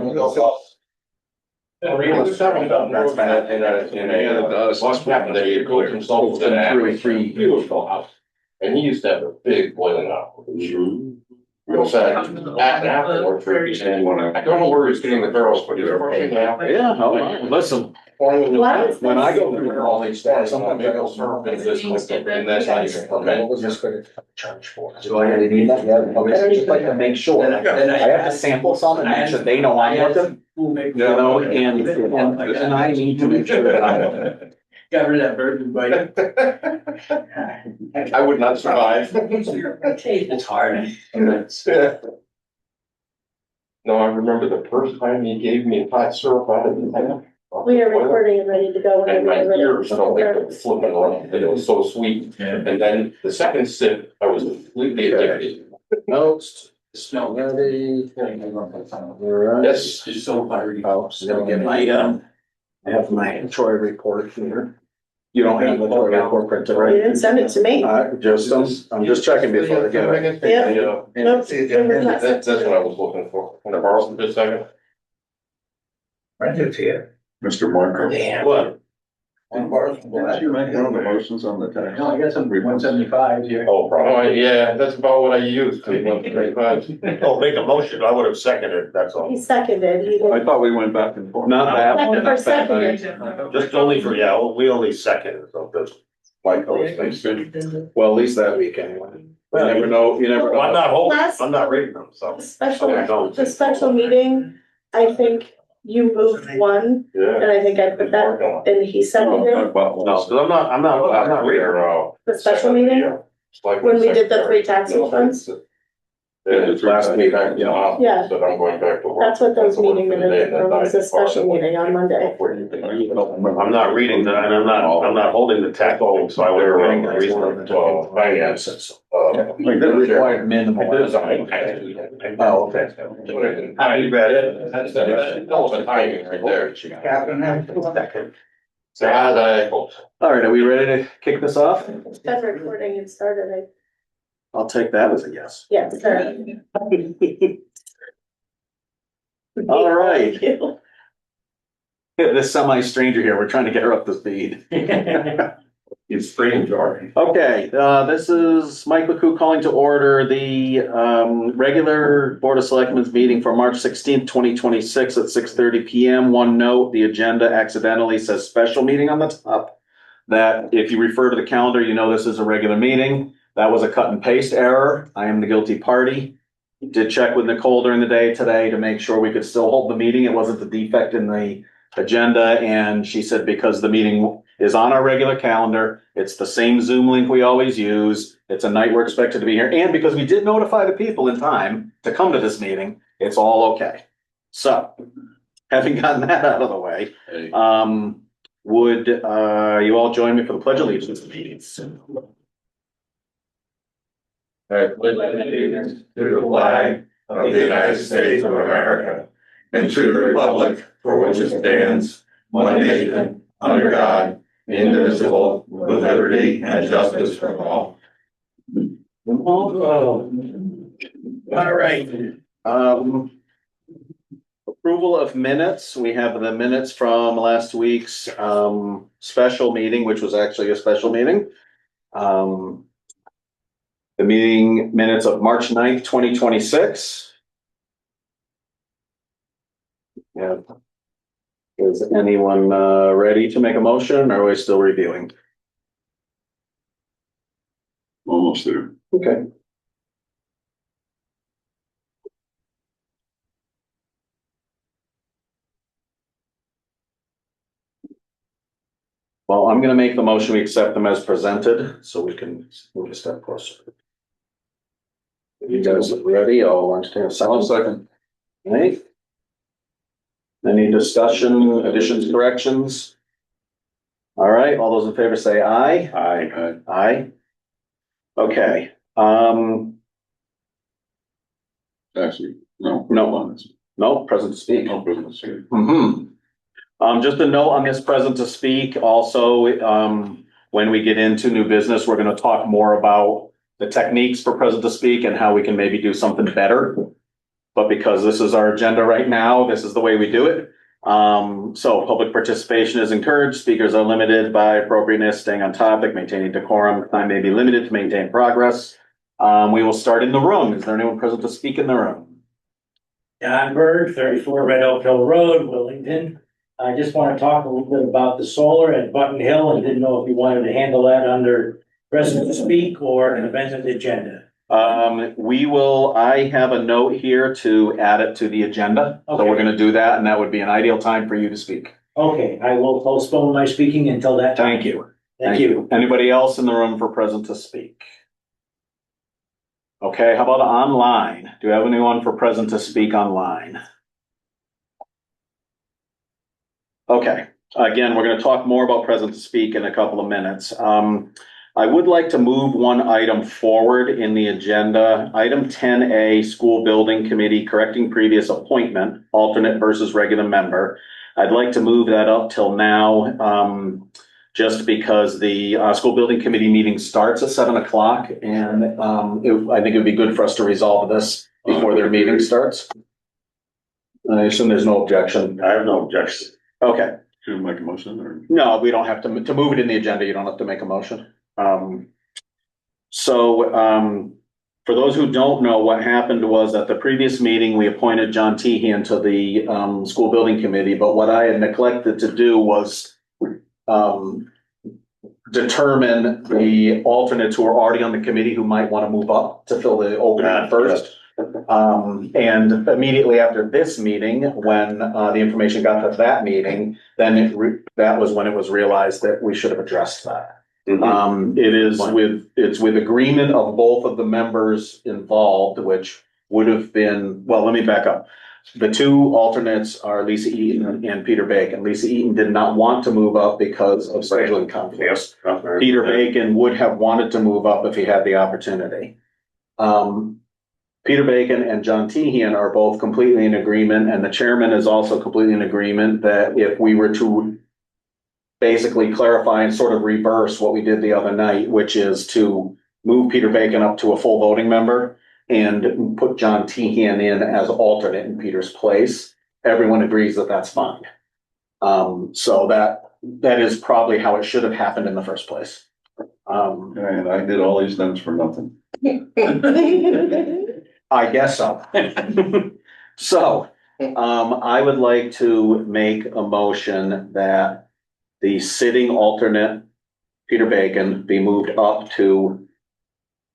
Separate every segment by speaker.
Speaker 1: That's bad. What's happened there, you go consult with an beautiful house. And he used to have a big boiling oven. Real sad. Afterwards, I don't know where he's getting the girls, but he's working now.
Speaker 2: Yeah, listen.
Speaker 1: When I go through all these things, sometimes they'll serve me this, and that's not even permitted.
Speaker 2: Just gonna charge for it. Do I really need that? Yeah, okay, just like to make sure. I have to sample some and make sure they know I'm looking. You know, and I need to make sure that I'm.
Speaker 3: Got rid of that virgin bite.
Speaker 1: I would not survive.
Speaker 3: It's hard.
Speaker 1: No, I remember the first time he gave me hot syrup out of the tank.
Speaker 4: We are recording and ready to go.
Speaker 1: And my ears felt like they were flipping around, and it was so sweet. And then the second sip, I was completely addicted.
Speaker 2: Notes, smell ready.
Speaker 1: Yes.
Speaker 3: Just so fiery.
Speaker 2: Oh, so gonna get my, I have my Troy report here. You don't have the Troy report printed,
Speaker 4: You
Speaker 2: right?
Speaker 4: didn't send it to me.
Speaker 2: I'm just checking before I get it.
Speaker 4: Yeah.
Speaker 1: Nope. That's what I was looking for. Can I borrow some for a second?
Speaker 3: Right there to you.
Speaker 5: Mr. Marco.
Speaker 3: Damn.
Speaker 1: What?
Speaker 5: Did you make one of the motions on the tax?
Speaker 3: No, I got some 175 here.
Speaker 1: Oh, probably, yeah, that's about what I used.
Speaker 6: Oh, make a motion, I would have seconded, that's all.
Speaker 4: He seconded. He
Speaker 5: I
Speaker 4: did.
Speaker 5: thought we went back and forth.
Speaker 2: Not bad.
Speaker 4: Second for second.
Speaker 6: Just only for, yeah, we only seconded, so that's.
Speaker 5: Like those things.
Speaker 2: Well, at least that week anyway. You never know, you never
Speaker 6: Well, I'm
Speaker 2: know.
Speaker 6: not holding,
Speaker 4: Last-
Speaker 6: I'm not reading them, so.
Speaker 4: The special meeting, I think you moved one,
Speaker 1: Yeah.
Speaker 4: and I think I put that, and he seconded
Speaker 5: Talk about
Speaker 6: No,
Speaker 5: one.
Speaker 6: 'cause I'm not reading.
Speaker 4: the special meeting. When we did the 3 tax refunds.
Speaker 1: Yeah, it's last week,
Speaker 2: Yeah.
Speaker 4: Yeah.
Speaker 1: But I'm going back to work.
Speaker 4: That's what those meeting minutes were, was a special meeting on Monday.
Speaker 6: I'm not reading that, and I'm not holding the tax home, so I would reading the reason.
Speaker 1: Finances.
Speaker 2: Like the required minimum.
Speaker 1: Oh, okay. You bet it. That's the timing right there. So as I hoped.
Speaker 2: All right, are we ready to kick this off?
Speaker 4: That recording had started,
Speaker 2: I'll take that as a yes.
Speaker 4: yes, sorry.
Speaker 2: All right.
Speaker 4: Thank you.
Speaker 2: This semi-stranger here, we're trying to get her up to speed.
Speaker 1: It's strange, already.
Speaker 2: Okay, this is Mike McCoo calling to order the regular Board of Selectmen's meeting for March 16th, 2026 at 6:30 PM. One note, the agenda accidentally says special meeting on the top. That if you refer to the calendar, you know this is a regular meeting. That was a cut and paste error. I am the guilty party. Did check with Nicole during the day today to make sure we could still hold the meeting. It wasn't the defect in the agenda, and she said because the meeting is on our regular calendar, it's the same Zoom link we always use, it's a night we're expected to be here, and because we did notify the people in time to come to this meeting, it's all okay. So, having gotten that out of the way, would you all join me for the Pledge of Allegiance?
Speaker 1: I pledge allegiance to the flag of the United States of America and to the republic for which it stands, one nation, under God, indivisible, with liberty and justice for all.
Speaker 2: All right. Approval of minutes. We have the minutes from last week's special meeting, which was actually a special meeting. The meeting minutes of March 9th, 2026. Yeah. Is anyone ready to make a motion, or are we still reviewing?
Speaker 5: Almost there.
Speaker 2: Okay. Well, I'm gonna make the motion, we accept them as presented, so we can move a step closer. You guys ready? I'll entertain a second. Right? Any discussion, additions, corrections? All right, all those in favor say aye.
Speaker 5: Aye.
Speaker 2: Aye. Okay,
Speaker 5: Actually, no.
Speaker 2: no, present to speak.
Speaker 5: No business here.
Speaker 2: Just a note on this present to speak, also, when we get into new business, we're gonna talk more about the techniques for present to speak and how we can maybe do something better. but because this is our agenda right now, this is the way we do it. So public participation is encouraged. Speakers are limited by appropriateness, staying on topic, maintaining decorum. Time may be limited to maintain progress. We will start in the room. Is there anyone present to speak in the room?
Speaker 7: Don Berg, 34 Red Oak Hill Road, Wellington. I just want to talk a little bit about the solar at Button Hill and didn't know if you wanted to handle that under present to speak or an amended agenda.
Speaker 2: I have a note here to add it to the agenda. So we're
Speaker 7: Okay.
Speaker 2: gonna do that, and that would be an ideal time for you to speak.
Speaker 7: Okay, I will postpone my speaking until that time.
Speaker 2: Thank you.
Speaker 7: Thank you.
Speaker 2: Anybody else in the room for present to speak? Okay, how about online? Do you have anyone for present to speak online? Okay, again, we're gonna talk more about present to speak in a couple of minutes. I would like to move one item forward in the agenda. Item 10A, School Building Committee, correcting previous appointment, alternate versus regular member. I'd like to move that up till now, just because the School Building Committee meeting starts at 7 o'clock, and I think it would be good for us to resolve this before their meeting starts. I assume there's no objection.
Speaker 6: I have no objection.
Speaker 2: Okay.
Speaker 5: To make a motion or?
Speaker 2: No, we don't have to move it in the agenda. You don't have to make a motion. For those who don't know, what happened was at the previous meeting, we appointed John Tehan to the school building committee, but what I had neglected to do was determine the alternates who are already on the committee who might want to move up to fill the opening first. And immediately after this meeting, when the information got to that meeting, then that was when it was realized that we should have addressed that. It's with agreement of both of the members involved, which would have been, well, let me back up. The two alternates are Lisa Eaton and Peter Bacon. Lisa Eaton did not want to move up because of scheduling conflicts. Peter Bacon would have wanted to move up if he had the opportunity. Peter Bacon and John Tehan are both completely in agreement, and the chairman is also completely in agreement that if we were to basically clarify and sort of reverse what we did the other night, which is to move Peter Bacon up to a full voting member and put John Tehan in as alternate in Peter's place, everyone agrees that that's fine. So that is probably how it should have happened in the first place.
Speaker 5: And I did all these things for nothing.
Speaker 2: I guess so. So, I would like to make a motion that the sitting alternate, Peter Bacon, be moved up to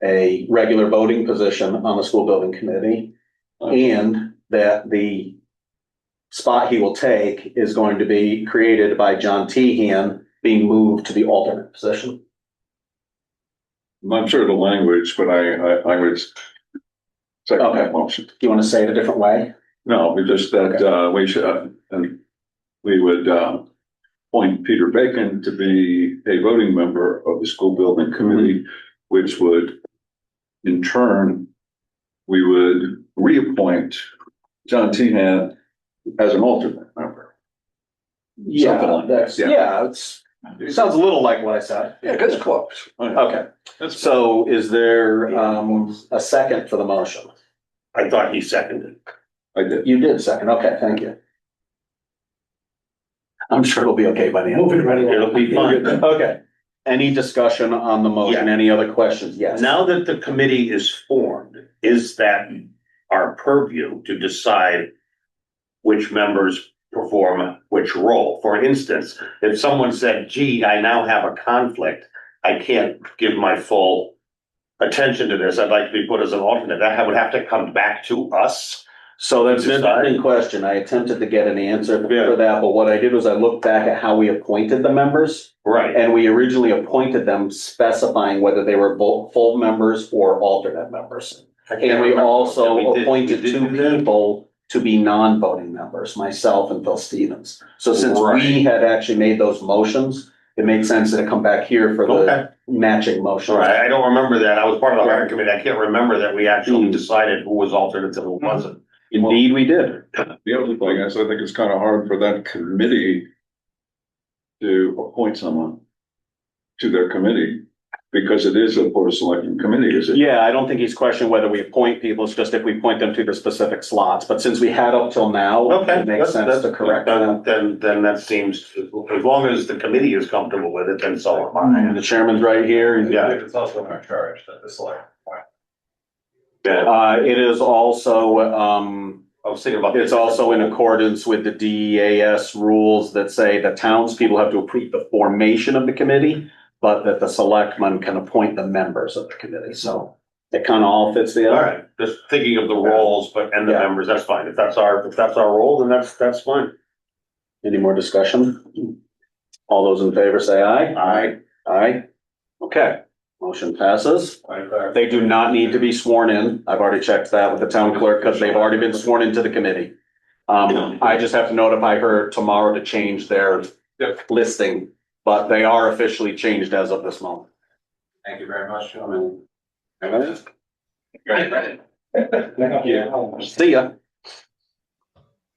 Speaker 2: a regular voting position on the school building committee, and that the spot he will take is going to be created by John Tehan being moved to the alternate position.
Speaker 5: I'm not sure the language, but I would second
Speaker 2: Okay.
Speaker 5: that motion.
Speaker 2: Do you want to say it a different way?
Speaker 5: No, we just that, we should, and we would, appoint Peter Bacon to be a voting member of the school building committee, which would, in turn, we would reappoint John Tehan as an alternate member. Something like that, yeah.
Speaker 2: It sounds a little like what I said.
Speaker 5: Yeah, that's close.
Speaker 2: Okay,
Speaker 5: That's
Speaker 2: so is there a second for the motion?
Speaker 6: I thought he seconded.
Speaker 5: I did.
Speaker 2: You did second, okay, thank you. I'm sure it'll be okay by the end.
Speaker 7: Moving right along.
Speaker 6: It'll be fine.
Speaker 2: Okay, any discussion on the motion,
Speaker 6: Yeah.
Speaker 2: any other questions? Yes.
Speaker 6: Now that the committee is formed, is that our purview to decide which members perform which role? For instance, if someone said, gee, I now have a conflict, I can't give my full attention to this, I'd like to be put as an alternate, that would have to come back to us.
Speaker 2: So that's an interesting question. I attempted to get an answer for that, but what I did was I looked back at how we appointed the members.
Speaker 6: Right.
Speaker 2: And we originally appointed them specifying whether they were both full members or alternate members. And we also appointed two people to be non-voting members, myself and Phil Stevens. So since we had actually made those motions, it made sense that it come back here for the matching motion.
Speaker 6: All right, I don't remember that. I was part of the hiring committee. I can't remember that we actually decided who was alternate and who wasn't.
Speaker 2: Indeed, we did.
Speaker 5: The other thing is, I think it's kind of hard for that committee to appoint someone to their committee because it is a board of selectmen committee, is it?
Speaker 2: Yeah, I don't think he's questioning whether we appoint people, it's just if we point them to the specific slots, but since we had up till now,
Speaker 6: Okay,
Speaker 2: it makes sense to correct that.
Speaker 6: then that seems, as long as the committee is comfortable with it, then so am
Speaker 2: And the chairman's right here.
Speaker 6: Yeah.
Speaker 3: It's also in our charge that the select.
Speaker 6: I.
Speaker 2: It is also,
Speaker 6: I was thinking about.
Speaker 2: it's also in accordance with the DEAS rules that say the townspeople have to approve the formation of the committee, but that the selectmen can appoint the members of the committee, so it kind of all fits
Speaker 6: All
Speaker 2: together.
Speaker 6: right, just thinking of the roles, and the
Speaker 2: Yeah.
Speaker 6: members, that's fine. If that's our role, then that's fine.
Speaker 2: Any more discussion? All those in favor say aye.
Speaker 6: Aye.
Speaker 2: Aye. Okay, motion passes. They do not need to be sworn in. I've already checked that with the town clerk because they've already been sworn into the committee. I just have to notify her tomorrow to change their listing, but they are officially changed as of this moment.
Speaker 3: Thank you very much, gentlemen.
Speaker 2: See ya.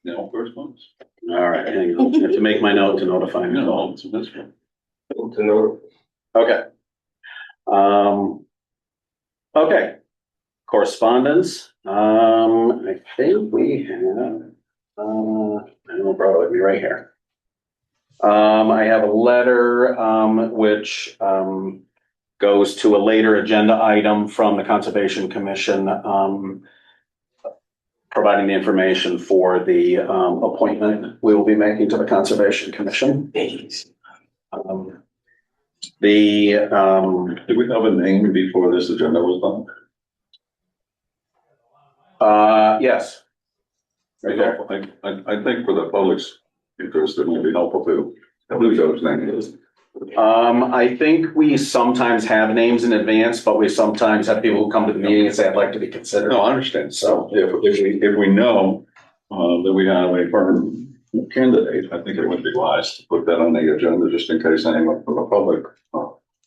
Speaker 5: No, first ones.
Speaker 2: All right, hang on. I have to make my note to notify me.
Speaker 5: No, it's this one.
Speaker 2: Okay. Okay. Correspondence, I think we have, I don't brought it with me right here. I have a letter, which, goes to a later agenda item from the Conservation Commission, providing the information for the, appointment we will be making to the Conservation Commission.
Speaker 5: Did we have a name before this agenda was done?
Speaker 2: Yes. Right there.
Speaker 5: I think for the public's interest, it might be helpful to include those names.
Speaker 2: I think we sometimes have names in advance, but we sometimes have people who come to the meeting and say, I'd like to be considered.
Speaker 5: No, I understand. So if we know, that we have a firm candidate, I think it would be wise to put that on the agenda just in case anyone from the public,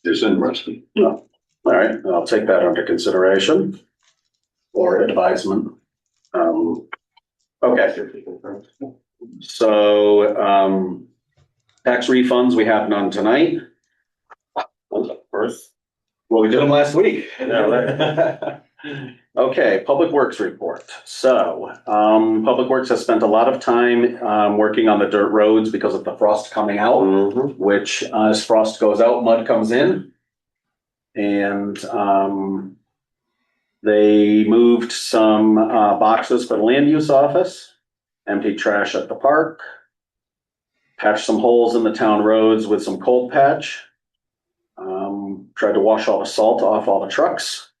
Speaker 5: is interested.
Speaker 2: All right, I'll take that under consideration or advisement. Okay. So, tax refunds, we have none tonight.
Speaker 6: First.
Speaker 2: Well, we did them last week.
Speaker 6: Yeah,
Speaker 2: Okay, Public Works report. So, Public Works has spent a lot of time, working on the dirt roads because of the frost coming out,
Speaker 6: Mhm.
Speaker 2: which, as frost goes out, mud comes in. And, they moved some, boxes for the land use office, emptied trash at the park, patched some holes in the town roads with some cold patch. Tried to wash all the salt off all the trucks.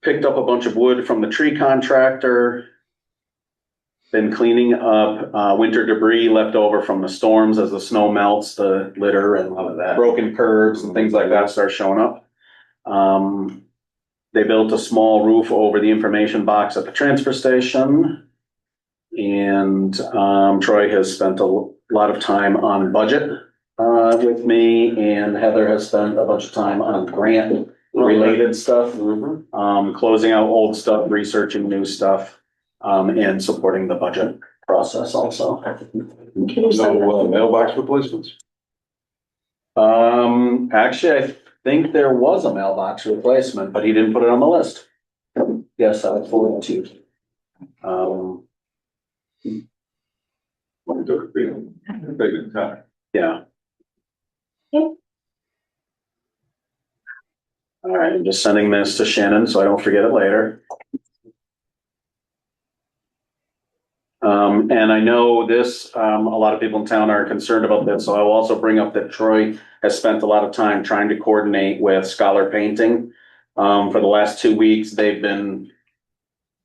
Speaker 2: Picked up a bunch of wood from the tree contractor. Been cleaning up winter debris left over from the storms as the snow melts, the litter and all of that. Broken curbs and things like that start showing up. They built a small roof over the information box at the transfer station. And Troy has spent a lot of time on budget with me, and Heather has spent a bunch of time on grant related stuff. Closing out old stuff, researching new stuff, and supporting the budget process also.
Speaker 5: No mailbox replacements?
Speaker 2: Actually, I think there was a mailbox replacement, but he didn't put it on the list. Yes, I would forward it to you.
Speaker 5: One took a big time.
Speaker 2: Yeah. All right, I'm just sending this to Shannon so I don't forget it later. And I know this, a lot of people in town are concerned about this, so I will also bring up that Troy has spent a lot of time trying to coordinate with Scholar Painting. For the last 2 weeks, they've been,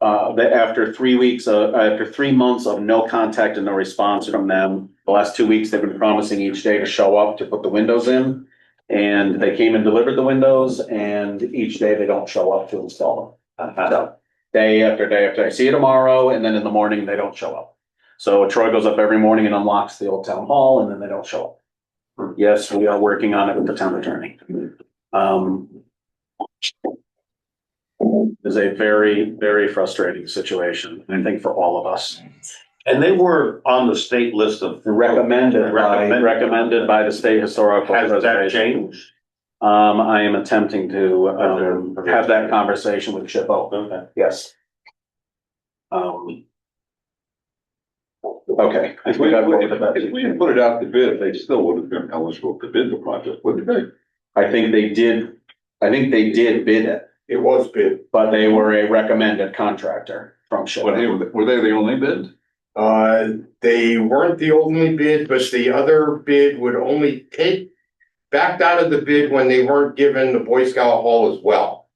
Speaker 2: after 3 weeks, after 3 months of no contact and no response from them, the last 2 weeks, they've been promising each day to show up to put the windows in. And they came and delivered the windows, and each day they don't show up to install them. So, day after day after day, see you tomorrow, and then in the morning, they don't show up. So Troy goes up every morning and unlocks the old town hall, and then they don't show up. Yes, we are working on it with the town attorney. It's a very, very frustrating situation, I think, for all of us.
Speaker 6: And they were on the state list of.
Speaker 2: Recommended by the State Historical
Speaker 6: Has that
Speaker 2: Preservation.
Speaker 6: changed?
Speaker 2: I am attempting to, have that conversation with Chippo.
Speaker 6: Okay.
Speaker 2: Yes. Okay. I
Speaker 5: If
Speaker 2: think I've looked at that.
Speaker 5: we had put it out to bid, they still would have been eligible to bid the project, wouldn't they?
Speaker 2: I think they did bid it,
Speaker 1: It was bid.
Speaker 2: but they were a recommended contractor from Chippo.
Speaker 5: Were they the only bid?
Speaker 1: They weren't the only bid, but the other bid would only backed out of the bid when they weren't given the Boy Scout Hall as well.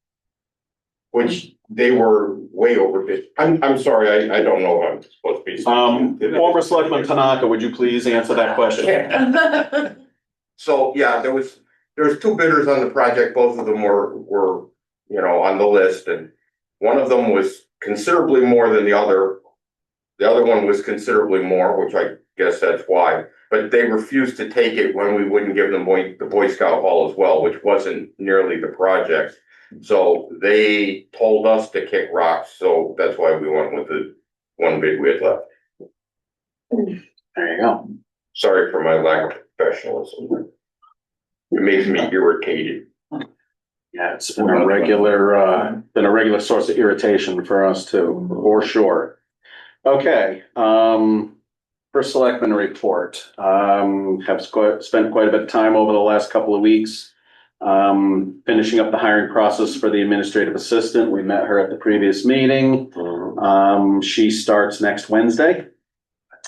Speaker 1: Which they were way overbid. I'm sorry, I don't know what I'm supposed to be saying.
Speaker 2: Former Selectman Tanaka, would you please answer that question?
Speaker 1: So, yeah, there was two bidders on the project, both of them were, on the list, and one of them was considerably more than the other. The other one was considerably more, which I guess that's why, but they refused to take it when we wouldn't give them the Boy Scout Hall as well, which wasn't nearly the project. So they told us to kick rocks, so that's why we went with the one bid we had left.
Speaker 2: There you go.
Speaker 1: Sorry for my lack of professionalism. It makes me irritated.
Speaker 2: Yeah, it's been a regular source of irritation for us too, for sure. Okay, first selectman report. Have spent quite a bit of time over the last couple of weeks. Finishing up the hiring process for the administrative assistant. We met her at the previous meeting. She starts next Wednesday.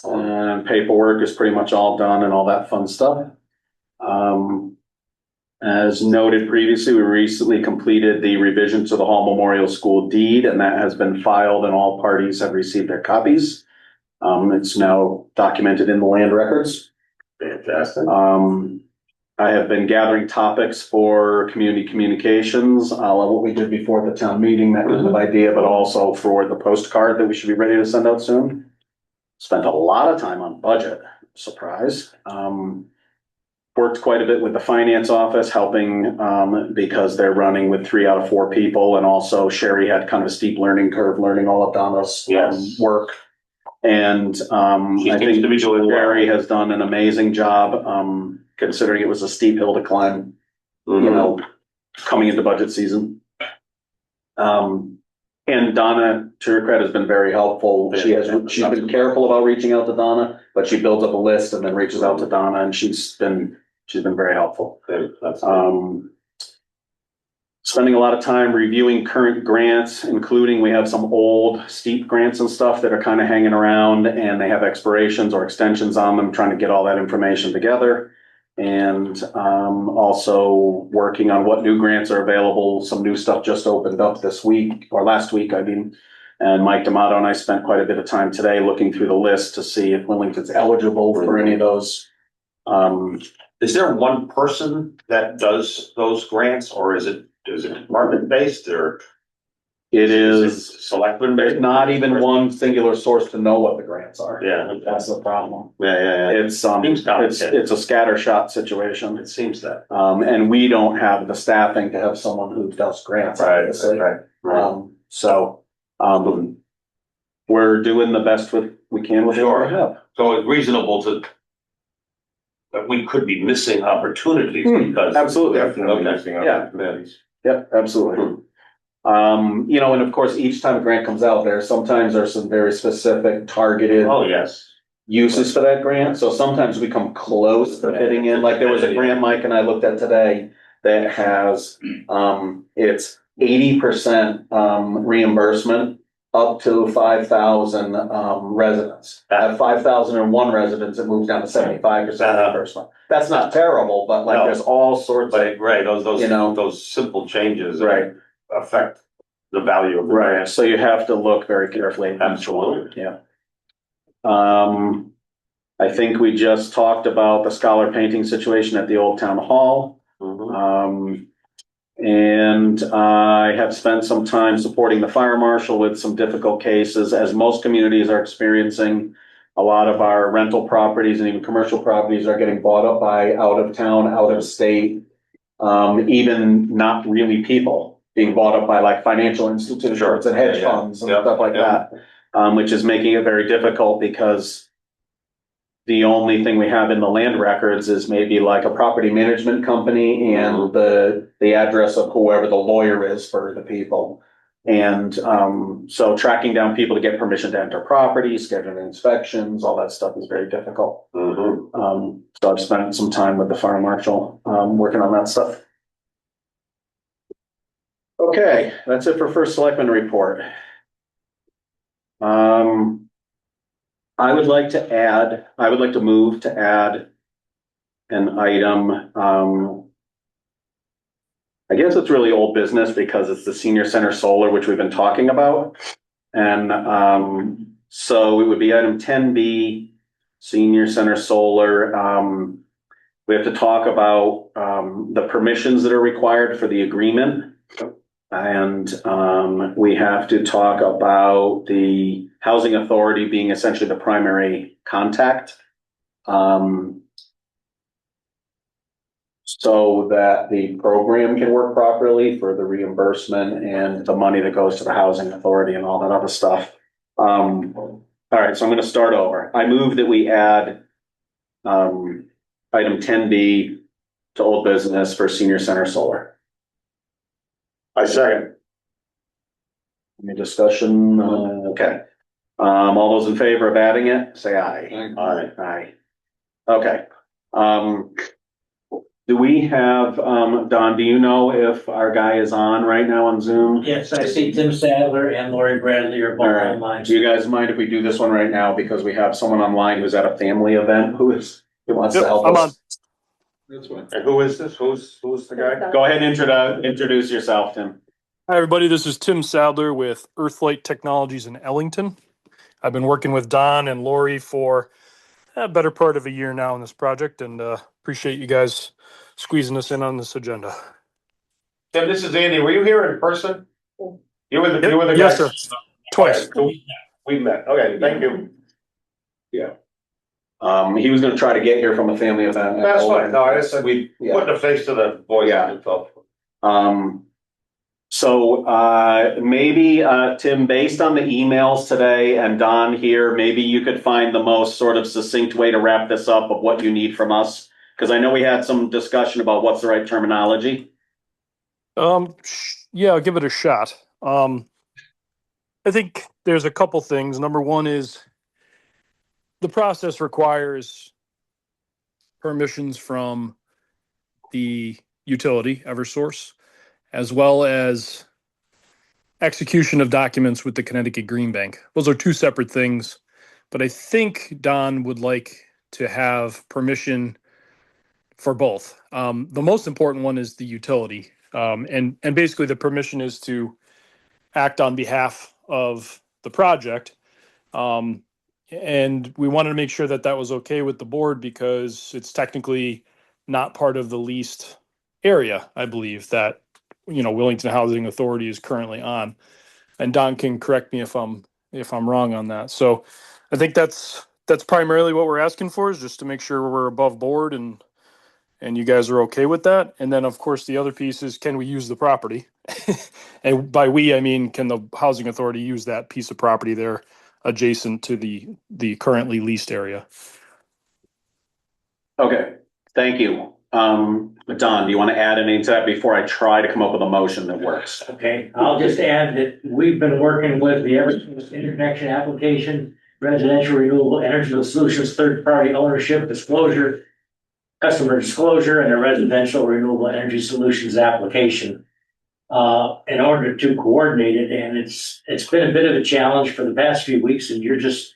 Speaker 2: And paperwork is pretty much all done and all that fun stuff. As noted previously, we recently completed the revision to the Hall Memorial School deed, and that has been filed and all parties have received their copies. It's now documented in the land records.
Speaker 6: Fantastic.
Speaker 2: I have been gathering topics for community communications, what we did before the town meeting, that kind of idea, but also for the postcard that we should be ready to send out soon. Spent a lot of time on budget, surprise. Worked quite a bit with the finance office, helping, because they're running with 3 out of 4 people. And also Sherry had kind of a steep learning curve, learning all of Donna's work. And I think
Speaker 6: to be doing well.
Speaker 2: Sherry has done an amazing job, considering it was a steep hill to climb, coming into budget season. And Donna, to her credit, has been very helpful. She's been careful about reaching out to Donna, but she builds up a list and then reaches out to Donna, and she's been very helpful. Spending a lot of time reviewing current grants, including we have some old steep grants and stuff that are kind of hanging around and they have expirations or extensions on them, trying to get all that information together. And also working on what new grants are available. Some new stuff just opened up this week, or last week, I mean. And Mike D'Amato and I spent quite a bit of time today looking through the list to see if Wellington's eligible for any of those.
Speaker 6: Is there one person that does those grants, or is it department based, or?
Speaker 2: It is
Speaker 6: Selectmen
Speaker 2: there's
Speaker 6: based?
Speaker 2: not even one singular source to know what the grants are.
Speaker 6: Yeah.
Speaker 2: That's the problem.
Speaker 6: Yeah.
Speaker 2: It's a scattershot situation.
Speaker 6: It seems that.
Speaker 2: And we don't have the staffing to have someone who does grants, obviously. So we're doing the best we can with what we have.
Speaker 6: So it's reasonable that we could be missing opportunities because.
Speaker 2: Absolutely.
Speaker 1: Definitely missing opportunities.
Speaker 2: Yep, absolutely. And of course, each time a grant comes out there, sometimes there's some very specific targeted
Speaker 6: Oh, yes.
Speaker 2: uses for that grant. So sometimes we come close to fitting in. Like there was a grant Mike and I looked at today that has, it's 80% reimbursement up to 5,000 residents. At 5,001 residents, it moves down to 75% reimbursement. That's not terrible, but like there's all sorts of.
Speaker 6: Right, those simple changes.
Speaker 2: Right.
Speaker 6: Affect the value of the grant.
Speaker 2: So you have to look very carefully.
Speaker 6: Absolutely.
Speaker 2: Yeah. I think we just talked about the scholar painting situation at the Old Town Hall. And I have spent some time supporting the fire marshal with some difficult cases, as most communities are experiencing. A lot of our rental properties and even commercial properties are getting bought up by out of town, out of state, even not really people being bought up by like financial institutions and hedge funds and stuff like that, which is making it very difficult because the only thing we have in the land records is maybe like a property management company and the address of whoever the lawyer is for the people. And so tracking down people to get permission to enter property, scheduling inspections, all that stuff is very difficult. So I've spent some time with the fire marshal working on that stuff. Okay, that's it for first selectman report. I would like to move to add an item, I guess it's really old business because it's the senior center solar, which we've been talking about. And so it would be item 10B, senior center solar. We have to talk about the permissions that are required for the agreement. And we have to talk about the housing authority being essentially the primary contact. So that the program can work properly for the reimbursement and the money that goes to the housing authority and all that other stuff. All right, so I'm going to start over. I move that we add item 10B to old business for senior center solar.
Speaker 6: I second.
Speaker 2: Any discussion? Okay. All those in favor of adding it, say aye.
Speaker 6: Aye.
Speaker 2: Aye. Okay. Do we have, Don, do you know if our guy is on right now on Zoom?
Speaker 7: Yes, I see Tim Sadler and Lori Bradley are both
Speaker 2: All right.
Speaker 7: online.
Speaker 2: Do you guys mind if we do this one right now because we have someone online who's at a family event who wants to help us?
Speaker 5: That's fine.
Speaker 6: And who is this? Who's the guy?
Speaker 2: Go ahead and introduce yourself, Tim.
Speaker 8: Hi, everybody. This is Tim Sadler with Earthlight Technologies in Ellington. I've been working with Don and Lori for a better part of a year now on this project, and appreciate you guys squeezing us in on this agenda.
Speaker 6: Tim, this is Andy. Were you here in person? You were the guy?
Speaker 8: Yes, sir. Twice.
Speaker 6: Okay, we met. Okay, thank you.
Speaker 2: Yeah. He was gonna try to get here from a family event.
Speaker 6: That's fine. No, I just said we
Speaker 2: Yeah.
Speaker 6: put the face to the voice.
Speaker 2: Yeah.
Speaker 6: So.
Speaker 2: So maybe, Tim, based on the emails today and Don here, maybe you could find the most sort of succinct way to wrap this up of what you need from us. Because I know we had some discussion about what's the right terminology.
Speaker 8: Yeah, I'll give it a shot. I think there's a couple things. Number one is the process requires permissions from the utility, Eversource, as well as execution of documents with the Connecticut Green Bank. Those are two separate things, but I think Don would like to have permission for both. The most important one is the utility. And basically the permission is to act on behalf of the project. And we wanted to make sure that that was okay with the board because it's technically not part of the leased area, I believe, that, Willington Housing Authority is currently on. And Don can correct me if I'm wrong on that. So I think that's primarily what we're asking for, is just to make sure we're above board and you guys are okay with that. And then of course the other piece is, can we use the property? And by we, I mean, can the housing authority use that piece of property there adjacent to the currently leased area?
Speaker 2: Okay, thank you. Don, do you want to add anything to that before I try to come up with a motion that works?
Speaker 7: Okay, I'll just add that we've been working with the Eversource interconnection application, residential renewable energy solutions, third-party ownership disclosure, customer disclosure, and a residential renewable energy solutions application in order to coordinate it. And it's been a bit of a challenge for the past few weeks, and you're just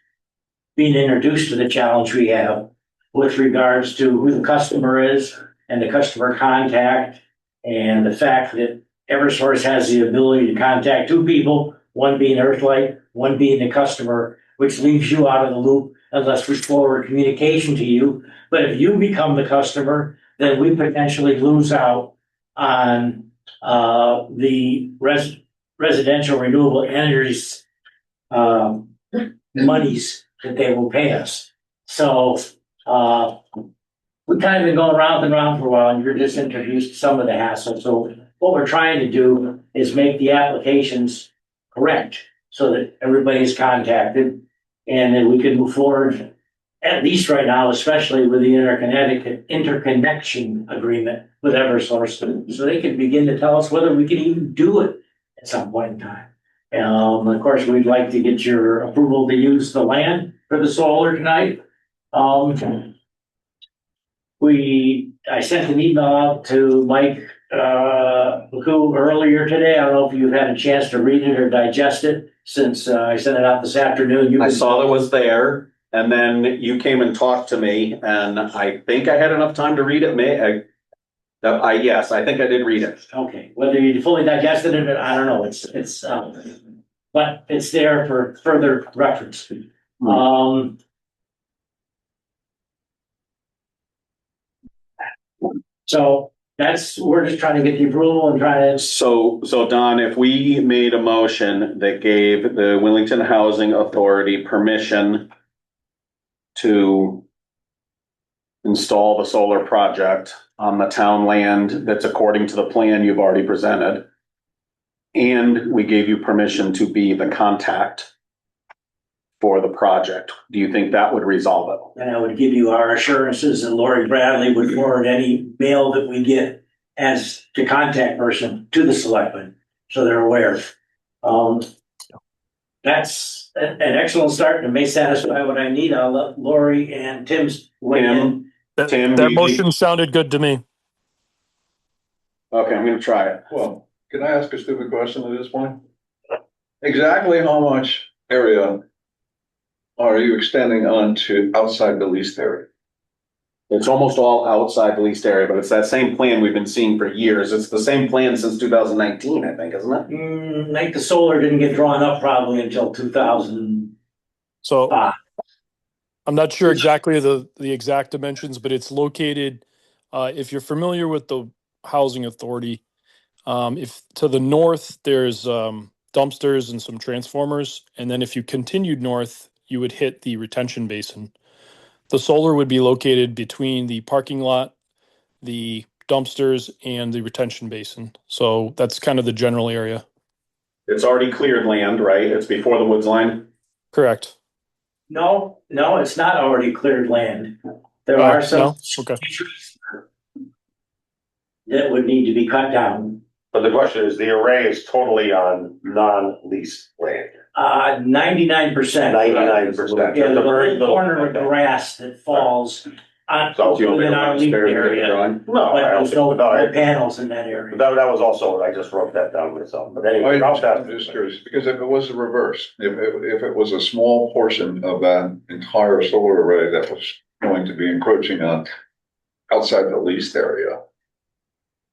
Speaker 7: being introduced to the challenge we have with regards to who the customer is and the customer contact, and the fact that Eversource has the ability to contact two people, one being Earthlight, one being the customer, which leaves you out of the loop unless we forward communication to you. But if you become the customer, then we potentially lose out on the residential renewable energies monies that they will pay us. So we've kind of been going round and round for a while, and you're just introduced some of the hassle. So what we're trying to do is make the applications correct so that everybody's contacted, and then we can move forward at least right now, especially with the interconnection agreement with Eversource, so they can begin to tell us whether we can even do it at some point in time. Of course, we'd like to get your approval to use the land for the solar tonight. I sent an email out to Mike, McCoo earlier today. I don't know if you've had a chance to read it or digest it since, I sent it out this afternoon.
Speaker 2: I saw it was there, and then you came and talked to me, and I think I had enough time to read it. Yes, I think I did read it.
Speaker 7: Okay, whether you fully digested it, I don't know, but it's there for further reference. So we're just trying to get the approval and try to.
Speaker 2: So Don, if we made a motion that gave the Willington Housing Authority permission to install the solar project on the town land that's according to the plan you've already presented, and we gave you permission to be the contact for the project, do you think that would resolve it?
Speaker 7: And I would give you our assurances, and Lori Bradley would forward any mail that we get as the contact person to the selectmen, so they're aware. That's an excellent start and may satisfy what I need. I'll let Lori and Tim's weigh in.
Speaker 8: That motion sounded good to me.
Speaker 2: Okay, I'm gonna try it.
Speaker 5: Well, can I ask a stupid question at this point? Exactly how much area are you extending onto outside the leased area?
Speaker 2: It's almost all outside the leased area, but it's that same plan we've been seeing for years. It's the same plan since 2019, I think, isn't it?
Speaker 7: Like the solar didn't get drawn up probably until 2000.
Speaker 8: So I'm not sure exactly the exact dimensions, but it's located, if you're familiar with the housing authority, if to the north, there's dumpsters and some transformers. And then if you continued north, you would hit the retention basin. The solar would be located between the parking lot, the dumpsters, and the retention basin. So that's kind of the general area.
Speaker 2: It's already cleared land, right? It's before the woods line?
Speaker 8: Correct.
Speaker 7: No, it's not already cleared land. There are some
Speaker 8: No? Okay.
Speaker 7: trees that would need to be cut down.
Speaker 6: But the question is, the array is totally on non-leased land.
Speaker 7: 99%.
Speaker 6: 99%.
Speaker 7: Yeah, the corner of grass that falls on within our leaf area.
Speaker 6: No,
Speaker 7: But there's no
Speaker 6: no,
Speaker 7: panels in that area.
Speaker 6: that was also, I just wrote that down myself, but anyway.
Speaker 5: I'm just curious, because if it was the reverse, if it was a small portion of that entire solar array that was going to be encroaching on outside the leased area,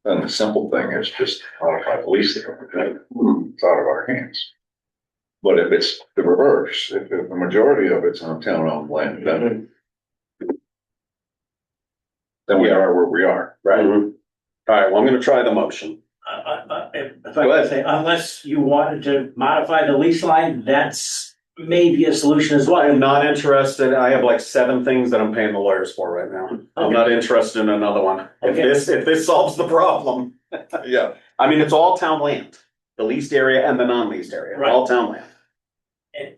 Speaker 5: then the simple thing is just modify the lease area. It's out of our hands. But if it's the reverse, if the majority of it's on town-owned land, then we are where we are.
Speaker 2: Right. All right, well, I'm gonna try the motion.
Speaker 7: If I could say, unless you wanted to modify the lease line, that's maybe a solution as well.
Speaker 2: I am not interested. I have like 7 things that I'm paying the lawyers for right now. I'm not interested in another one.
Speaker 7: Okay.
Speaker 2: If this solves the problem.
Speaker 5: Yeah.
Speaker 2: I mean, it's all town land, the leased area and the non-leased area,
Speaker 7: Right.
Speaker 2: all town land.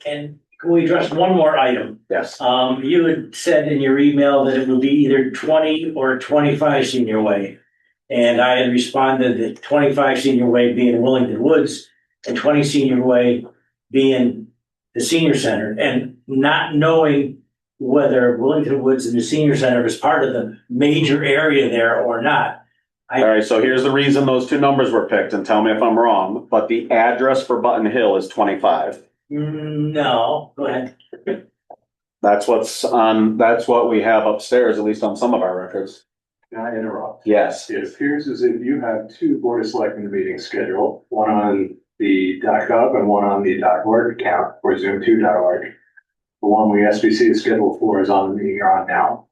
Speaker 7: And can we address one more item?
Speaker 2: Yes.
Speaker 7: You had said in your email that it would be either 20 or 25 Senior Way. And I had responded that 25 Senior Way being Willington Woods and 20 Senior Way being the senior center, and not knowing whether Willington Woods and the senior center is part of the major area there or not.
Speaker 2: All right, so here's the reason those 2 numbers were picked, and tell me if I'm wrong, but the address for Button Hill is 25.
Speaker 7: No, go ahead.
Speaker 2: That's what we have upstairs, at least on some of our records.
Speaker 3: Can I interrupt?
Speaker 2: Yes.
Speaker 3: It appears as if you have 2 Board of Selectmen meetings scheduled, one on the .gov and one on the .org account, or Zoom2.org. The one we SBC is scheduled for is on the meeting you're on now.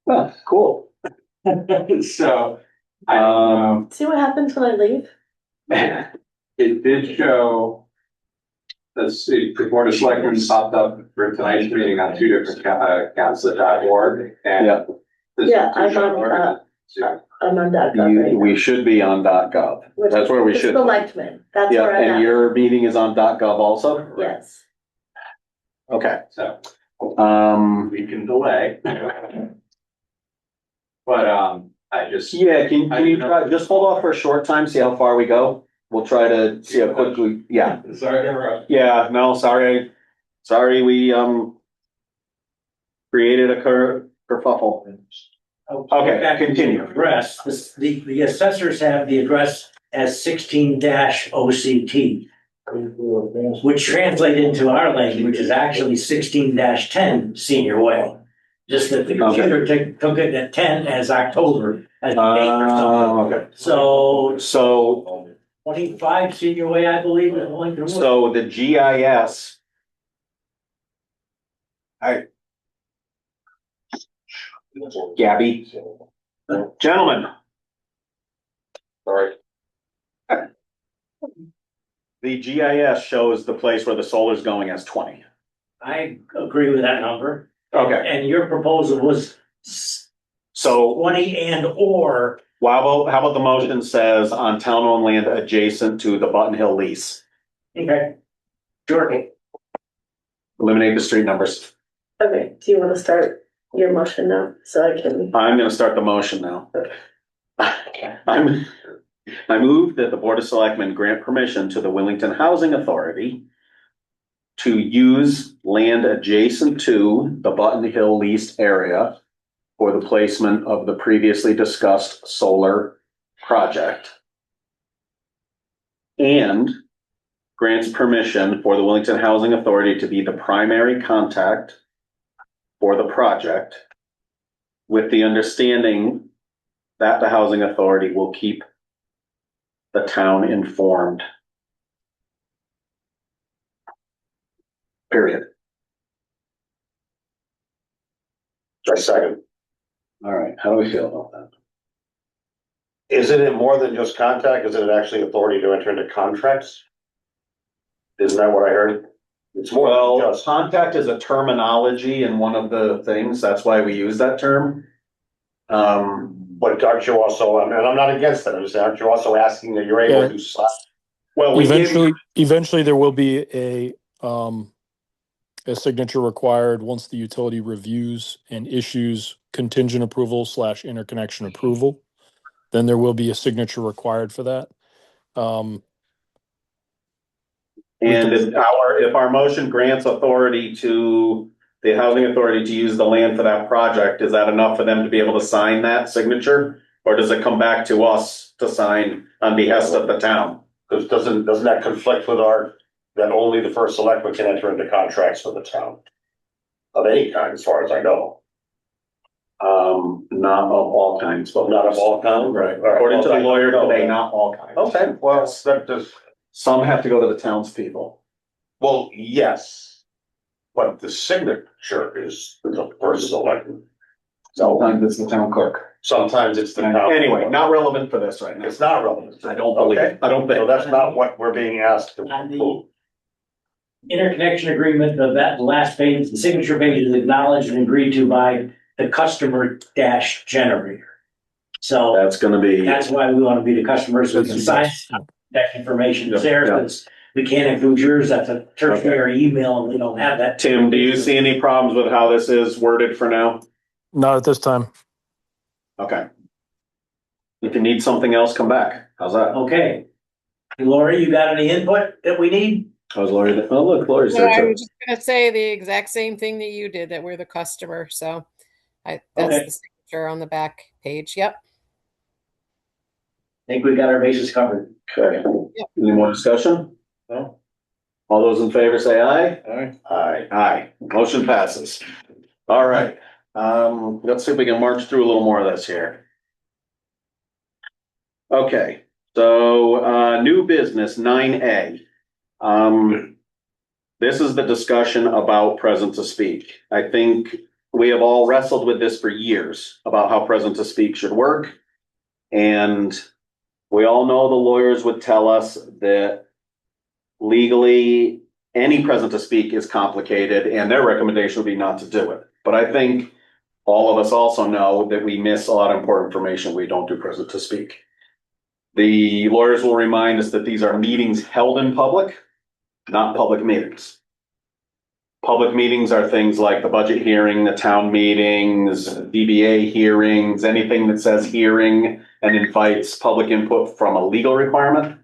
Speaker 2: Oh, cool.
Speaker 3: So,
Speaker 4: See what happens when I leave?
Speaker 3: it did show, let's see, the Board of Selectmen popped up for tonight's meeting on 2 different accounts, the .org and.
Speaker 2: Yeah.
Speaker 3: the
Speaker 4: Yeah,
Speaker 3: Zoom2.org.
Speaker 4: I'm on that. Right
Speaker 2: We should be on .gov.
Speaker 4: now.
Speaker 2: That's where we
Speaker 4: The
Speaker 2: should.
Speaker 4: Selectmen, that's
Speaker 2: Yeah,
Speaker 4: where I'm
Speaker 2: and
Speaker 4: at.
Speaker 2: your meeting is on .gov also?
Speaker 4: Yes.
Speaker 2: Okay.
Speaker 3: So, We can delay. But, I just.
Speaker 2: yeah, can you try, just hold off for a short time, see how far we go? We'll try to see how quickly, yeah.
Speaker 3: Sorry to interrupt.
Speaker 2: Yeah, no, sorry, we, created a kerfuffle. Okay,
Speaker 7: Back to the
Speaker 2: continue.
Speaker 7: Address, the assessors have the address as 16 OCT. Which translate into our language is actually 16 10 Senior Way. Just that the computer took it at 10 as October as the date or something.
Speaker 2: Okay.
Speaker 7: So 25 Senior Way, I believe, is Wellington.
Speaker 2: So the GIS. Gabby. Gentlemen.
Speaker 1: Sorry.
Speaker 2: The GIS shows the place where the solar's going as 20.
Speaker 7: I agree with that number.
Speaker 2: Okay.
Speaker 7: And your proposal was
Speaker 2: So
Speaker 7: 20 and or.
Speaker 2: how about the motion says on town-owned land adjacent to the Button Hill lease?
Speaker 7: Okay. Sure.
Speaker 2: Eliminate the street numbers.
Speaker 4: Okay, do you wanna start your motion now, so I can?
Speaker 2: I'm gonna start the motion now. I move that the Board of Selectmen grant permission to the Wellington Housing Authority to use land adjacent to the Button Hill leased area for the placement of the previously discussed solar project. And grants permission for the Wellington Housing Authority to be the primary contact for the project, with the understanding that the housing authority will keep the town informed. Period.
Speaker 6: I second.
Speaker 2: All right, how do we feel about that?
Speaker 6: Isn't it more than just contact? Isn't it actually authority to enter into contracts? Isn't that what I heard? It's more
Speaker 2: Well,
Speaker 6: than just.
Speaker 2: contact is a terminology in one of the things, that's why we use that term.
Speaker 6: But aren't you also, and I'm not against that, I'm just saying, aren't you also asking that you're able to sign?
Speaker 2: Well, we gave,
Speaker 8: Eventually there will be a signature required once the utility reviews and issues contingent approval / interconnection approval. Then there will be a signature required for that.
Speaker 2: and if our motion grants authority to the housing authority to use the land for that project, is that enough for them to be able to sign that signature? Or does it come back to us to sign on behest of the town?
Speaker 6: Because doesn't that conflict with that only the first selectman can enter into contracts with the town? Of any kind, as far as I know.
Speaker 2: Not of all kinds, but
Speaker 6: Not of all kinds?
Speaker 2: right. According to the lawyer today, not all kinds.
Speaker 6: Okay, well, that does,
Speaker 2: Some have to go to the townspeople.
Speaker 6: well, yes. But the signature is the first selectman.
Speaker 2: Sometimes it's the town clerk.
Speaker 6: Sometimes it's the town.
Speaker 2: Anyway, not relevant for this right now.
Speaker 6: It's not relevant.
Speaker 2: I don't believe,
Speaker 6: Okay.
Speaker 2: I don't
Speaker 6: So
Speaker 2: think.
Speaker 6: that's not what we're being asked to
Speaker 7: On the-
Speaker 6: approve.
Speaker 7: Interconnection agreement, the last page, the signature page is acknowledged and agreed to by the customer dash generator. So
Speaker 2: That's gonna be,
Speaker 7: that's why we want to be the customers who can sign that information is there,
Speaker 2: Yeah.
Speaker 7: because we can't include yours, that's a tertiary email, and we don't have that.
Speaker 2: Tim, do you see any problems with how this is worded for now?
Speaker 8: Not at this time.
Speaker 2: Okay. If you need something else, come back. How's that?
Speaker 7: Okay. Lori, you got any input that we need?
Speaker 2: How's Lori? Oh, look, Lori's
Speaker 9: No,
Speaker 2: there
Speaker 9: I
Speaker 2: too.
Speaker 9: was just gonna say the exact same thing that you did, that we're the customer, so that's
Speaker 7: Okay.
Speaker 9: the signature on the back page, yep.
Speaker 7: I think we got our bases covered.
Speaker 2: Okay.
Speaker 9: Yep.
Speaker 2: Any more discussion? No? All those in favor say aye.
Speaker 6: Aye.
Speaker 2: Aye. Motion passes. All right. Let's see if we can march through a little more of this here. Okay, so, new business 9A. This is the discussion about present to speak. I think we have all wrestled with this for years about how present to speak should work. And we all know the lawyers would tell us that legally any present to speak is complicated and their recommendation would be not to do it. But I think all of us also know that we miss a lot of important information. We don't do present to speak. The lawyers will remind us that these are meetings held in public, not public meetings. Public meetings are things like the budget hearing, the town meetings, DBA hearings, anything that says hearing and invites public input from a legal requirement.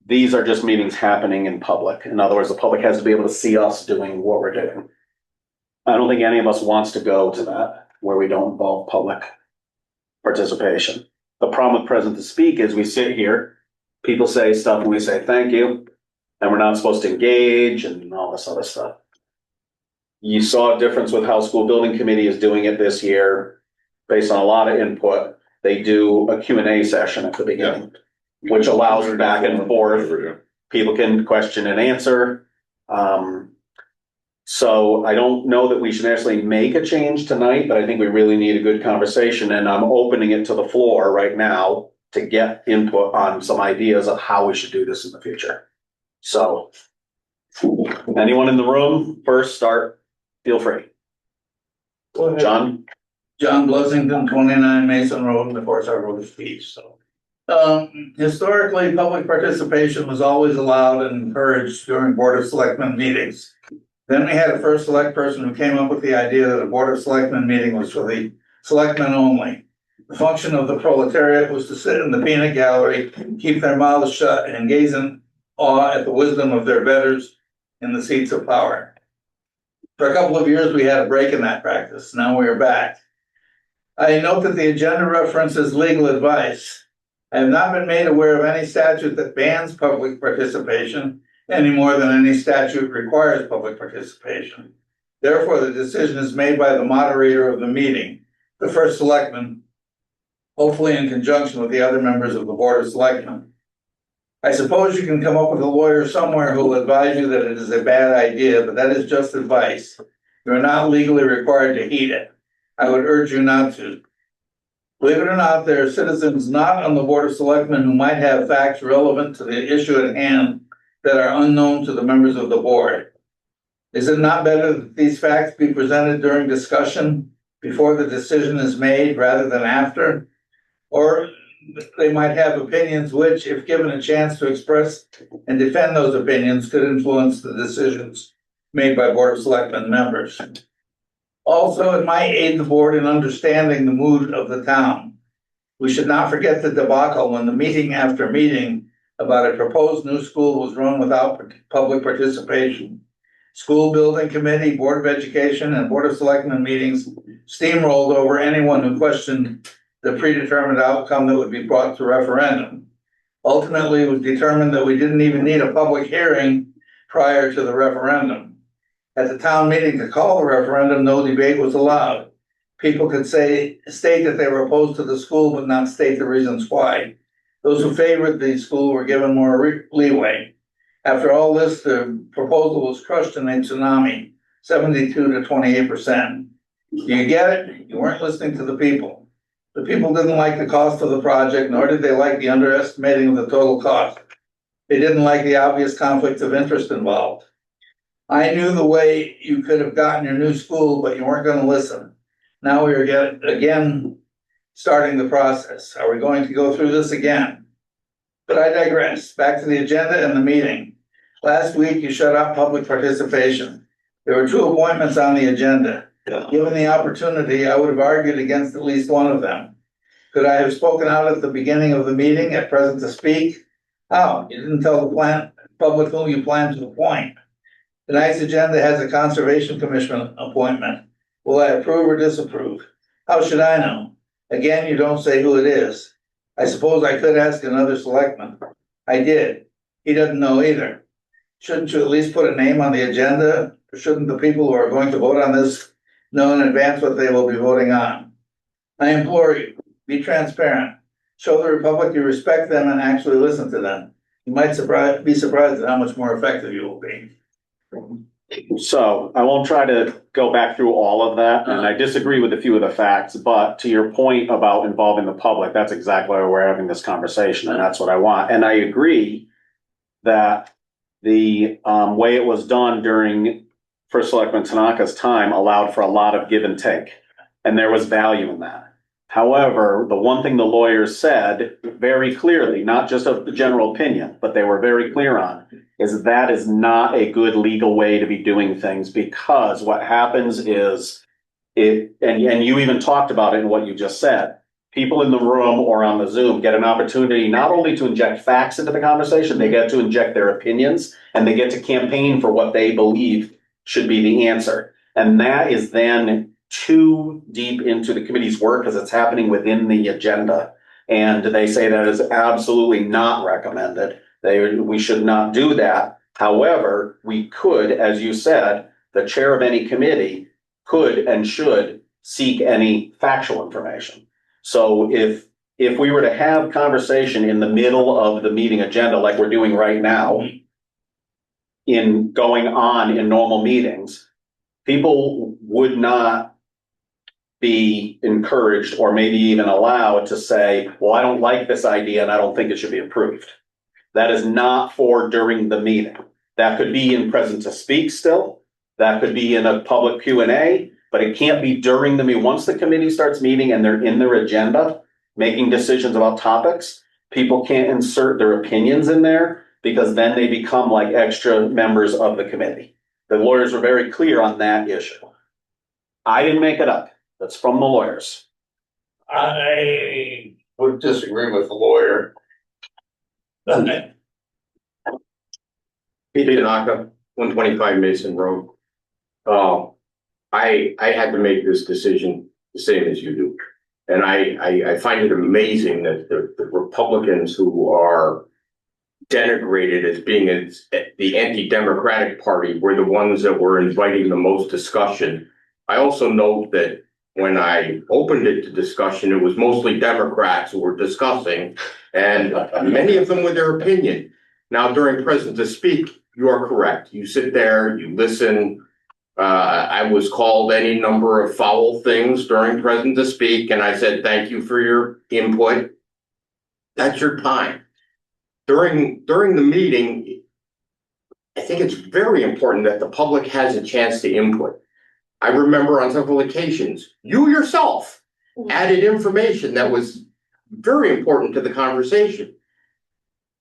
Speaker 2: These are just meetings happening in public. In other words, the public has to be able to see us doing what we're doing. I don't think any of us wants to go to that where we don't involve public participation. The problem with present to speak is we sit here, people say stuff and we say thank you, and we're not supposed to engage and all this other stuff. You saw a difference with how school building committee is doing it this year. Based on a lot of input, they do a Q&A session at the beginning, which allows back and forth. People can question and answer. So I don't know that we should actually make a change tonight, but I think we really need a good conversation, and I'm opening it to the floor right now to get input on some ideas of how we should do this in the future. So anyone in the room, first start, feel free. John?
Speaker 10: John Blessington, 29 Mason Road, and of course I wrote a speech, so. Historically, public participation was always allowed and encouraged during Board of Selectmen meetings. Then we had a first select person who came up with the idea that a Board of Selectmen meeting was for the selectmen only. The function of the proletariat was to sit in the peanut gallery, keep their mouths shut, and gaze in awe at the wisdom of their betters in the seats of power. For a couple of years, we had a break in that practice. Now we are back. I note that the agenda references legal advice. I have not been made aware of any statute that bans public participation any more than any statute requires public participation. Therefore, the decision is made by the moderator of the meeting, the first selectman, hopefully in conjunction with the other members of the Board of Selectmen. I suppose you can come up with a lawyer somewhere who will advise you that it is a bad idea, but that is just advice. You are not legally required to heed it. I would urge you not to. Believe it or not, there are citizens not on the Board of Selectmen who might have facts relevant to the issue at hand that are unknown to the members of the board. Is it not better that these facts be presented during discussion before the decision is made rather than after? Or they might have opinions which, if given a chance to express and defend those opinions, could influence the decisions made by Board of Selectmen members. Also, it might aid the board in understanding the mood of the town. We should not forget the debacle when the meeting after meeting about a proposed new school was run without public participation. School building committee, Board of Education, and Board of Selectmen meetings steamrolled over anyone who questioned the predetermined outcome that would be brought to referendum. Ultimately, it was determined that we didn't even need a public hearing prior to the referendum. At the town meeting to call the referendum, no debate was allowed. People could state that they were opposed to the school, but not state the reasons why. Those who favored the school were given more leeway. After all this, the proposal was crushed in a tsunami, 72 to 28%. Do you get it? You weren't listening to the people. The people didn't like the cost of the project, nor did they like the underestimating of the total cost. They didn't like the obvious conflicts of interest involved. I knew the way you could have gotten your new school, but you weren't going to listen. Now we are again starting the process. Are we going to go through this again? But I digress. Back to the agenda and the meeting. Last week, you shut out public participation. There were 2 appointments on the agenda. Given the opportunity, I would have argued against at least one of them. Could I have spoken out at the beginning of the meeting at present to speak? How? You didn't tell the public whom you plan to appoint. Tonight's agenda has a Conservation Commission appointment. Will I approve or disapprove? How should I know? Again, you don't say who it is. I suppose I could ask another selectman. I did. He doesn't know either. Shouldn't you at least put a name on the agenda? Or shouldn't the people who are going to vote on this know in advance what they will be voting on? I implore you, be transparent. Show the Republic you respect them and actually listen to them. You might be surprised at how much more effective you will be.
Speaker 2: So I won't try to go back through all of that, and I disagree with a few of the facts, but to your point about involving the public, that's exactly why we're having this conversation, and that's what I want. And I agree that the way it was done during First Selectman Tanaka's time allowed for a lot of give and take, and there was value in that. However, the one thing the lawyers said very clearly, not just of the general opinion, but they were very clear on, is that is not a good legal way to be doing things, because what happens is and you even talked about it in what you just said. People in the room or on the Zoom get an opportunity not only to inject facts into the conversation, they get to inject their opinions, and they get to campaign for what they believe should be the answer. And that is then too deep into the committee's work because it's happening within the agenda. And they say that is absolutely not recommended. We should not do that. However, we could, as you said, the chair of any committee could and should seek any factual information. So if we were to have conversation in the middle of the meeting agenda, like we're doing right now, in going on in normal meetings, people would not be encouraged or maybe even allowed to say, well, I don't like this idea and I don't think it should be approved. That is not for during the meeting. That could be in present to speak still. That could be in a public Q&A, but it can't be during the meeting. Once the committee starts meeting and they're in their agenda, making decisions about topics, people can't insert their opinions in there because then they become like extra members of the committee. The lawyers were very clear on that issue. I didn't make it up. That's from the lawyers.
Speaker 10: I would disagree with the lawyer.
Speaker 1: Pete Tanaka, 125 Mason Road. I had to make this decision the same as you do. And I find it amazing that the Republicans who are denigrated as being the anti-democratic party were the ones that were inviting the most discussion. I also note that when I opened it to discussion, it was mostly Democrats who were discussing, and many of them with their opinion. Now, during present to speak, you are correct. You sit there, you listen. I was called any number of foul things during present to speak, and I said, thank you for your input. That's your time. During the meeting, I think it's very important that the public has a chance to input. I remember on several occasions, you yourself added information that was very important to the conversation.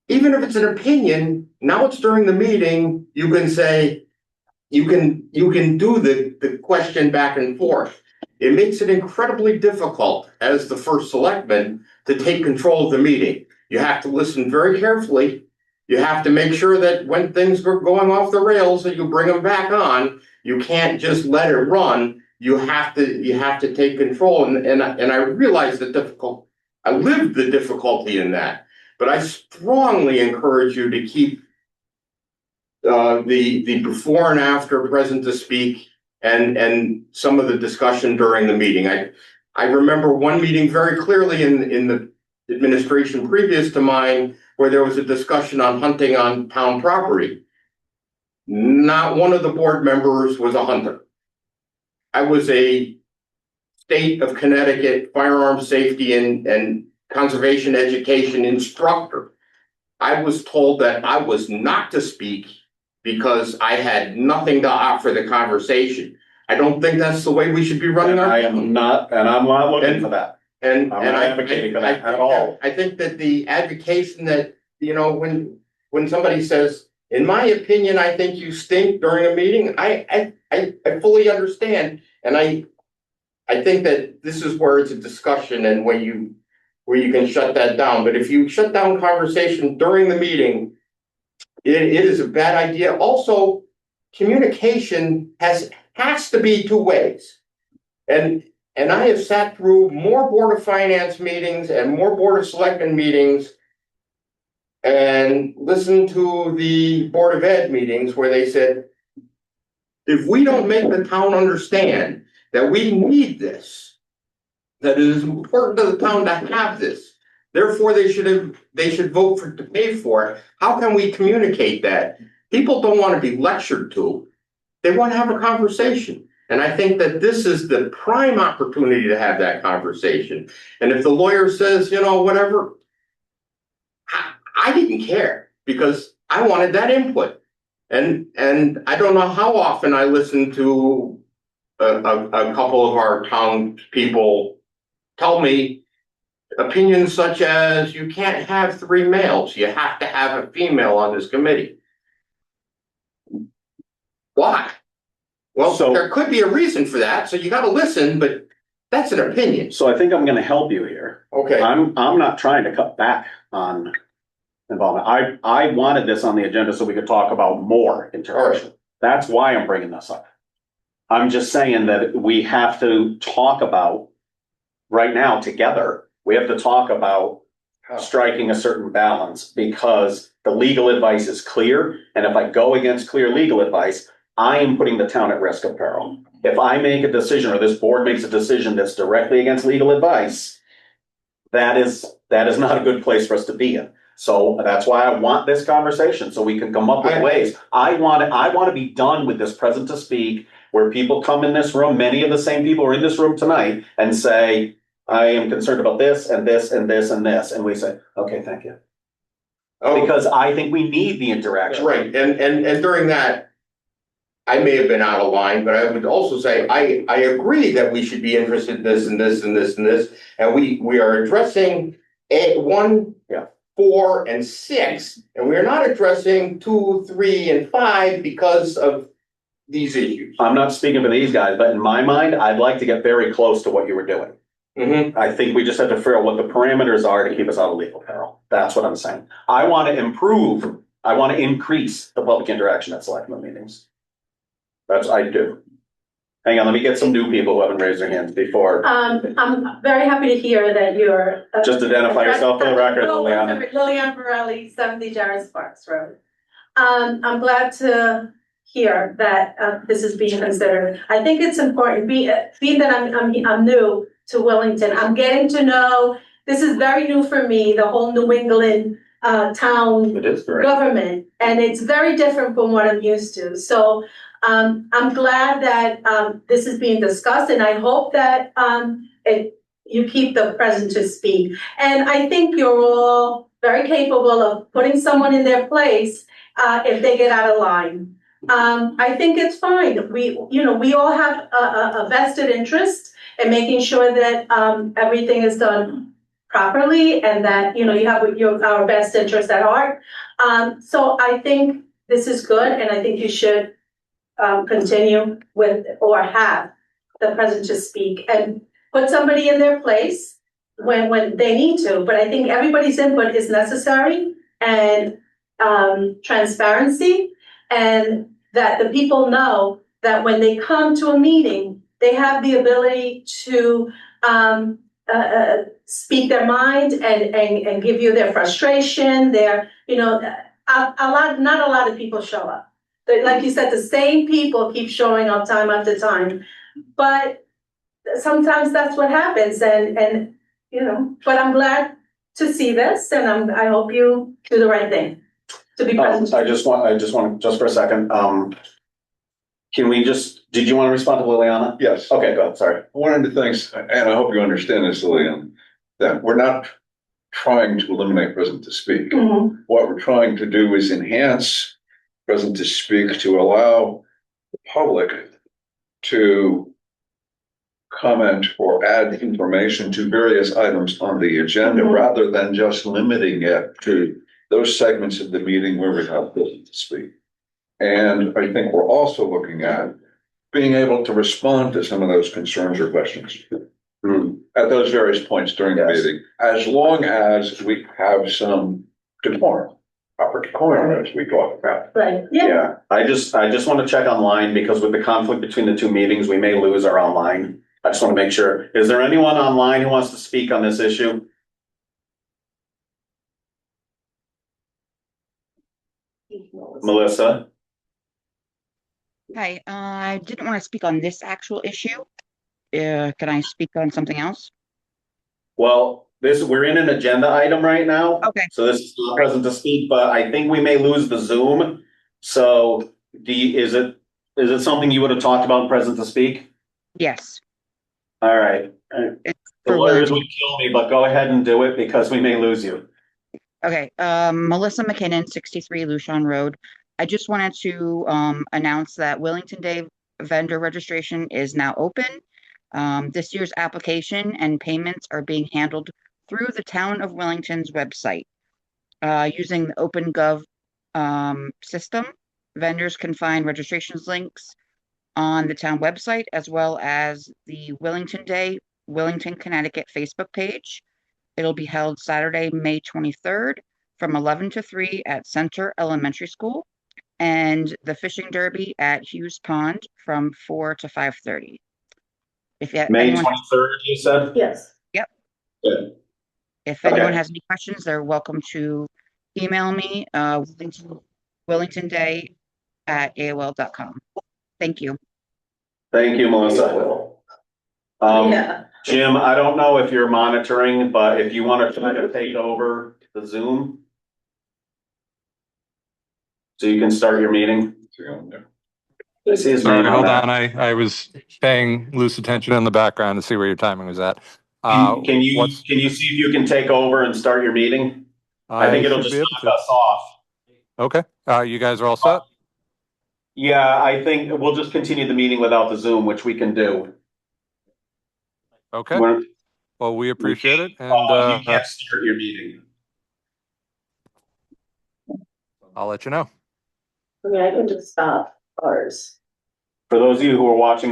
Speaker 1: Even if it's an opinion, now it's during the meeting, you can say, you can do the question back and forth. It makes it incredibly difficult as the first selectman to take control of the meeting. You have to listen very carefully. You have to make sure that when things are going off the rails that you bring them back on. You can't just let it run. You have to take control. And I realize I lived the difficulty in that. But I strongly encourage you to keep the before and after present to speak and some of the discussion during the meeting. I remember one meeting very clearly in the administration previous to mine where there was a discussion on hunting on town property. Not one of the board members was a hunter. I was a state of Connecticut firearms safety and conservation education instructor. I was told that I was not to speak because I had nothing to offer the conversation. I don't think that's the way we should be running our.
Speaker 2: I'm not looking for that.
Speaker 1: And
Speaker 2: I'm not advocating for that at all.
Speaker 1: I think that the advocation that, when somebody says, in my opinion, I think you stink during a meeting, I fully understand. And I think that this is where it's a discussion and where you can shut that down. But if you shut down conversation during the meeting, it is a bad idea. Also, communication has to be two ways. And I have sat through more Board of Finance meetings and more Board of Selectmen meetings and listened to the Board of Ed meetings where they said, if we don't make the town understand that we need this, that it is important to the town to have this, therefore they should vote to pay for it, how can we communicate that? People don't want to be lectured to. They want to have a conversation. And I think that this is the prime opportunity to have that conversation. And if the lawyer says, whatever, I didn't care because I wanted that input. And I don't know how often I listened to a couple of our town people tell me opinions such as you can't have 3 males, you have to have a female on this committee. Why? Well,
Speaker 2: So-
Speaker 1: there could be a reason for that, so you gotta listen, but that's an opinion.
Speaker 2: So I think I'm gonna help you here.
Speaker 1: Okay,
Speaker 2: I'm not trying to cut back on involvement. I wanted this on the agenda so we could talk about more interaction. That's why I'm bringing this up. I'm just saying that we have to talk about, right now, together, we have to talk about striking a certain balance, because the legal advice is clear, and if I go against clear legal advice, I am putting the town at risk of peril. If I make a decision, or this board makes a decision that's directly against legal advice, that is not a good place for us to be in. So that's why I want this conversation, so we can come up with ways. I want to be done with this present to speak, where people come in this room, many of the same people are in this room tonight, and say, I am concerned about this and this and this and this, and we say, okay, thank you.
Speaker 1: oh,
Speaker 2: Because I think we need the interaction.
Speaker 1: right, and during that, I may have been out of line, but I would also say, I agree that we should be interested in this and this and this and this, and we are addressing 1,
Speaker 2: Yeah.
Speaker 1: 4, and 6, and we are not addressing 2, 3, and 5 because of these issues.
Speaker 2: I'm not speaking for these guys, but in my mind, I'd like to get very close to what you were doing.
Speaker 1: Mm-hmm.
Speaker 2: I think we just have to figure out what the parameters are to keep us out of legal peril. That's what I'm saying. I want to improve, I want to increase the public interaction at selectmen meetings. That's what I do. Hang on, let me get some new people who haven't raised their hands before.
Speaker 4: I'm very happy to hear that you're.
Speaker 2: Just identify yourself for the record, Liliana.
Speaker 4: Liliana Morelli, 70 Jarrett Sparks Road. I'm glad to hear that this is being considered. I think it's important, being that I'm new to Wellington, I'm getting to know, this is very new for me, the whole New England town
Speaker 2: It is great.
Speaker 4: government, and it's very different from what I'm used to. So I'm glad that this is being discussed, and I hope that you keep the present to speak. And I think you're all very capable of putting someone in their place if they get out of line. I think it's fine. We all have a vested interest in making sure that everything is done properly, and that you have our best interest at heart. So I think this is good, and I think you should continue with, or have, the present to speak and put somebody in their place when they need to. But I think everybody's input is necessary, and transparency, and that the people know that when they come to a meeting, they have the ability to speak their mind and give you their frustration, not a lot of people show up. Like you said, the same people keep showing up time after time, but sometimes that's what happens, and but I'm glad to see this, and I hope you do the right thing to be present.
Speaker 2: I just want, just for a second, did you want to respond to Liliana?
Speaker 5: Yes.
Speaker 2: Okay, go ahead, sorry.
Speaker 5: One of the things, and I hope you understand this, Lillian, that we're not trying to eliminate present to speak.
Speaker 4: Mhm.
Speaker 5: What we're trying to do is enhance present to speak to allow the public to comment or add information to various items on the agenda,
Speaker 4: Mhm.
Speaker 5: rather than just limiting it to those segments of the meeting where we have present to speak. And I think we're also looking at being able to respond to some of those concerns or questions at those various points during the
Speaker 2: Yes.
Speaker 5: meeting, as long as we have some decorum, proper decorum as we talk about.
Speaker 4: Right, yeah,
Speaker 2: Yeah, I just want to check online, because with the conflict between the two meetings, we may lose our online. I just want to make sure. Is there anyone online who wants to speak on this issue? Melissa?
Speaker 11: Hi, I didn't want to speak on this actual issue. Can I speak on something else?
Speaker 2: Well, we're in an agenda item right now.
Speaker 11: Okay.
Speaker 2: So this is not present to speak, but I think we may lose the Zoom. So is it something you would have talked about in present to speak?
Speaker 11: Yes.
Speaker 2: All right.
Speaker 11: It's
Speaker 2: The
Speaker 11: for
Speaker 2: lawyers
Speaker 11: Wellington.
Speaker 2: would kill me, but go ahead and do it, because we may lose you.
Speaker 11: Okay, Melissa McKinnon, 63 Lucian Road. I just wanted to announce that Wellington Day vendor registration is now open. This year's application and payments are being handled through the Town of Wellington's website. Using the OpenGov system, vendors can find registrations links on the town website as well as the Wellington Day, Wellington, Connecticut Facebook page. It'll be held Saturday, May 23rd from 11 to 3 at Center Elementary School, and the fishing derby at Hughes Pond from 4 to 5:30. If
Speaker 2: May
Speaker 11: anyone,
Speaker 2: 23rd, you said?
Speaker 4: Yes.
Speaker 2: Good.
Speaker 11: if anyone
Speaker 2: Okay.
Speaker 11: has any questions, they're welcome to email me, WellingtonDay@AOL.com. Thank you.
Speaker 2: Thank you, Melissa.
Speaker 4: Yeah.
Speaker 2: Jim, I don't know if you're monitoring, but if you want to try to take over the Zoom, so you can start your meeting. I see his
Speaker 12: Sorry,
Speaker 2: name
Speaker 12: hold
Speaker 2: that.
Speaker 12: on. I was paying loose attention in the background to see where your timing was at.
Speaker 2: Can you see if you can take over and start your meeting? I think it'll
Speaker 12: should
Speaker 2: just
Speaker 12: be able
Speaker 2: knock
Speaker 12: to.
Speaker 2: us off.
Speaker 12: Okay. You guys are all set?
Speaker 2: Yeah, I think we'll just continue the meeting without the Zoom, which we can do.
Speaker 12: Okay.
Speaker 2: We're-
Speaker 12: Well, we appreciate it, and
Speaker 2: you can't start your meeting.
Speaker 12: I'll let you know.
Speaker 4: I mean, I can just stop ours.
Speaker 2: For those of you who are watching